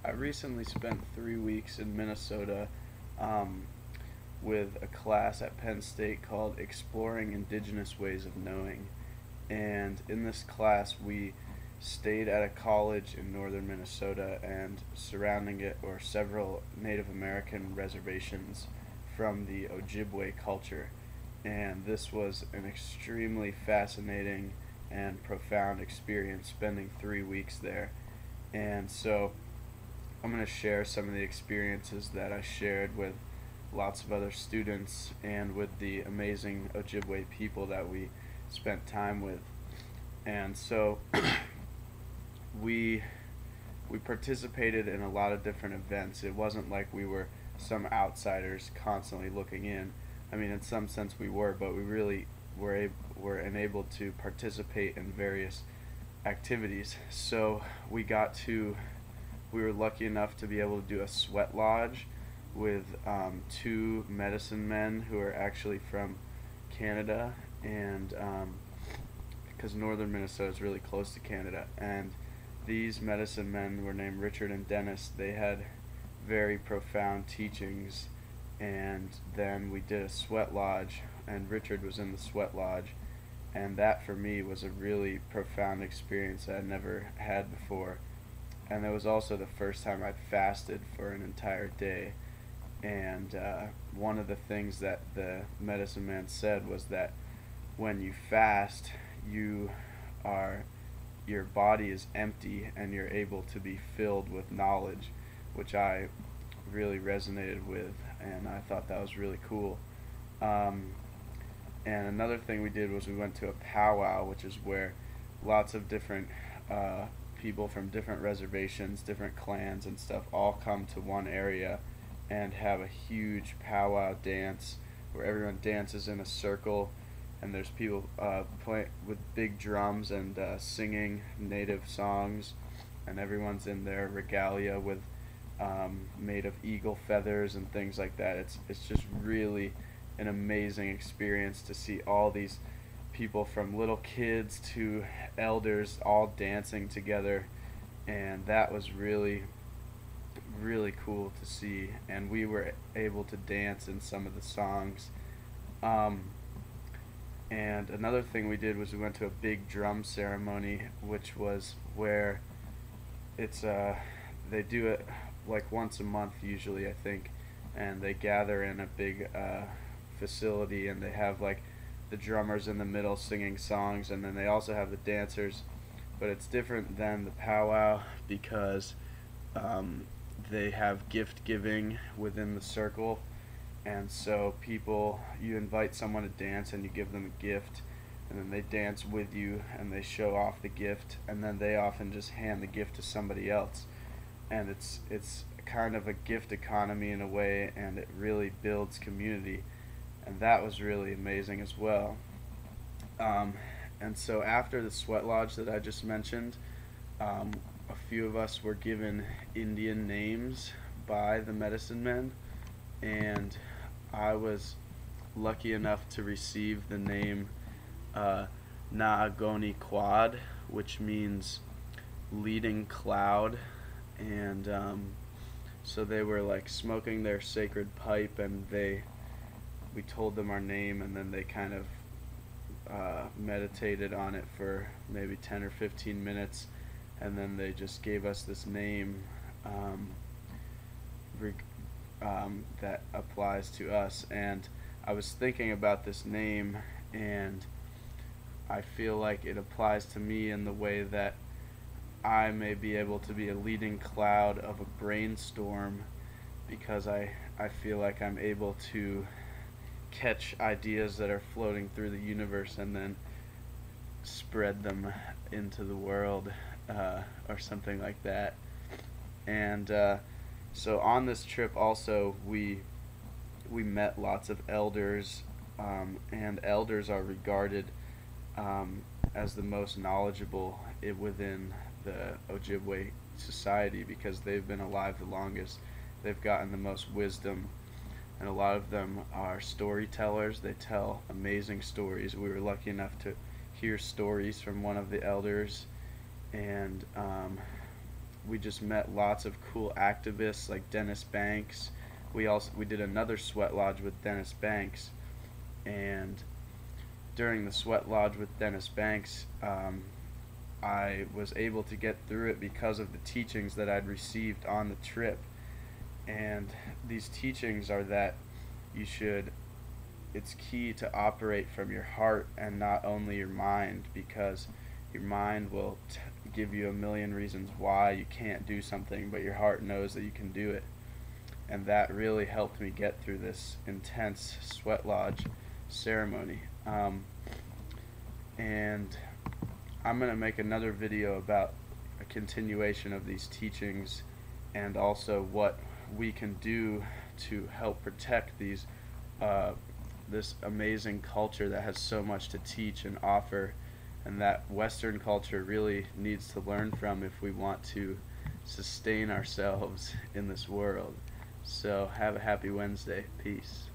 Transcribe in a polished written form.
I recently spent 3 weeks in Minnesota um, with a class at Penn State called Exploring Indigenous Ways of Knowing. And in this class, we stayed at a college in northern Minnesota, and surrounding it were several Native American reservations from the Ojibwe culture. And this was an extremely fascinating and profound experience spending 3 weeks there. And so I'm going to share some of the experiences that I shared with lots of other students and with the amazing Ojibwe people that we spent time with. And so we we participated in a lot of different events. It wasn't like we were some outsiders constantly looking in. I mean, in some sense we were, but we really were enabled to participate in various activities. So we were lucky enough to be able to do a sweat lodge with two medicine men who are actually from Canada, and because northern Minnesota is really close to Canada, and these medicine men were named Richard and Dennis. They had very profound teachings, and then we did a sweat lodge, and Richard was in the sweat lodge, and that for me was a really profound experience that I never had before. And it was also the first time I'd fasted for an entire day. And one of the things that the medicine man said was that when you fast, you are your body is empty and you're able to be filled with knowledge, which I really resonated with, and I thought that was really cool. Um, and another thing we did was we went to a powwow, which is where lots of different uh, people from different reservations, different clans, and stuff all come to one area and have a huge powwow dance where everyone dances in a circle, and there's people playing with big drums and singing native songs, and everyone's in their regalia with made of eagle feathers and things like that. It's just really an amazing experience to see all these people from little kids to elders all dancing together, and that was really cool to see, and we were able to dance in some of the songs. um, and another thing we did was we went to a big drum ceremony, which was where it's they do it like once a month usually, I think, and they gather in a big facility, and they have like the drummers in the middle singing songs, and then they also have the dancers. But it's different than the powwow because they have gift giving within the circle, and so you invite someone to dance and you give them a gift, and then they dance with you and they show off the gift, and then they often just hand the gift to somebody else, and it's kind of a gift economy in a way, and it really builds community, and that was really amazing as well. Um, and so after the sweat lodge that I just mentioned, um, a few of us were given Indian names by the medicine men, and I was lucky enough to receive the name uh, Naagoni Quad, which means leading cloud. And so they were like smoking their sacred pipe, and we told them our name, and then they kind of meditated on it for maybe 10 or 15 minutes, and then they just gave us this name um, that applies to us. And I was thinking about this name, and I feel like it applies to me in the way that I may be able to be a leading cloud of a brainstorm, because I feel like I'm able to catch ideas that are floating through the universe and then spread them into the world, or something like that. And so on this trip also we met lots of elders, and elders are regarded as the most knowledgeable within the Ojibwe society, because they've been alive the longest. They've gotten the most wisdom, and a lot of them are storytellers. They tell amazing stories. We were lucky enough to hear stories from one of the elders, and we just met lots of cool activists like Dennis Banks. We did another sweat lodge with Dennis Banks, and during the sweat lodge with Dennis Banks, I was able to get through it because of the teachings that I'd received on the trip. And these teachings are that you should, it's key to operate from your heart and not only your mind, because your mind will give you a million reasons why you can't do something, but your heart knows that you can do it. And that really helped me get through this intense sweat lodge ceremony. And I'm going to make another video about a continuation of these teachings, and also what we can do to help protect this amazing culture that has so much to teach and offer, and that Western culture really needs to learn from if we want to sustain ourselves in this world. So have a happy Wednesday. Peace.